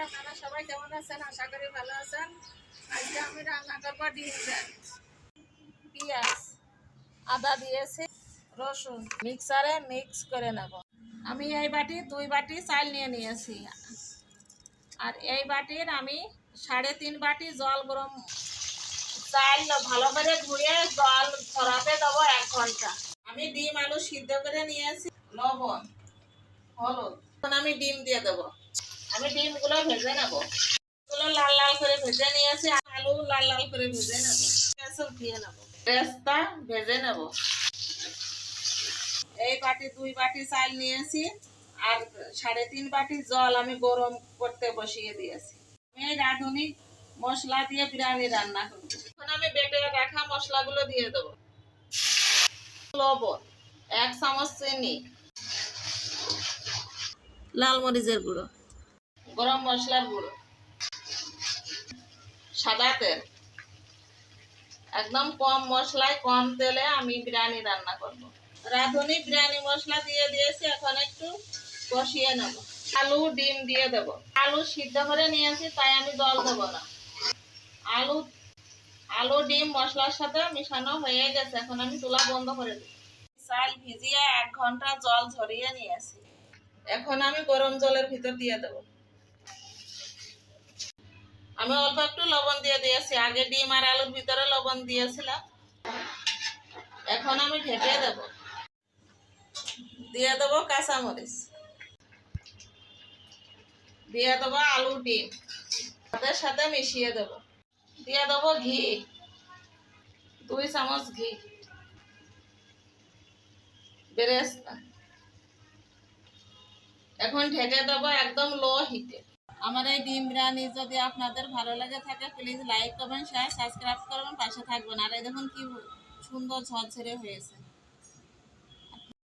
আপনারা সবাই কেমন আছেন? আশা করি ভালো আছেন। আজকে আমি রান্না করবো ডিম ডাল। পেঁয়াজ, আদা দিয়েছি, রসুন মিক্সারে মিক্স করে নেব। আমি এই বাটি 2 বাটি চাল নিয়ে নিয়েছি, আর এই বাটির আমি 3.5 বাটি জল গরম চাল ভালো করে ধুয়ে জল ঝরাতে দেবো 1 ঘন্টা। আমি ডিম আলু সিদ্ধ করে নিয়েছি, লবণ, হলুদ। এখন আমি ডিম দিয়ে দেবো। আমি ডিমগুলো ভেজে নেব। লাল লাল করে ভেজে নিয়েছি, আলু লাল লাল করে ভেজে নেব। সব দিয়ে নেব, পেস্তা ভেজে নেব। এই বাটি 2 বাটি চাল নিয়েছি, আর 3.5 বাটি জল আমি গরম করতে বসিয়ে দিয়েছি। আমি রাঁধুনি মশলা দিয়ে বিরিয়ানি রান্না করব। এখন আমি বেটে রাখা মশলাগুলো দিয়ে দেবো। লবণ, 1 চামচ চিনি, লাল মরিচের গুঁড়ো, গরম মশলার গুঁড়ো, সাদা তেল। একদম কম মশলায় কম তেলে আমি বিরিয়ানি রান্না করব। রাঁধুনি বিরিয়ানি মশলা দিয়ে দিয়েছি, এখন একটু কষিয়ে নেব। আলু ডিম দিয়ে দেব। আলু সিদ্ধ করে নিয়েছি, তাই আমি জল দেবো না। আলু ডিম মশলার সাথে মিশানো হয়ে গেছে, এখন আমি চুলা বন্ধ করে দিই। চাল ভিজিয়ে 1 ঘন্টা জল ঝরিয়ে নিয়েছি, এখন আমি গরম জলের ভিতর দিয়ে দেব। আমি অল্প একটু লবণ দিয়ে দিয়েছি, আগে ডিম আর আলুর ভিতরে লবণ দিয়েছিলাম। এখন আমি ঢেকে দেব। দিয়ে দেবো কাঁচামরিচ, দিয়ে দেবো আলু ডিম, তাদের সাথে মিশিয়ে দেব। দিয়ে দেবো ঘি, 2 চামচ ঘি, বেরেস্তা। এখন ঢেকে দেবো একদম লো হিটে। আমার এই ডিম বিরিয়ানি যদি আপনাদের ভালো লাগে থাকে, প্লিজ লাইক করবেন, শেয়ার, সাবস্ক্রাইব করবেন, পাশে থাকবেন। আর এই দেখুন কি সুন্দর ঝরঝরে হয়েছে।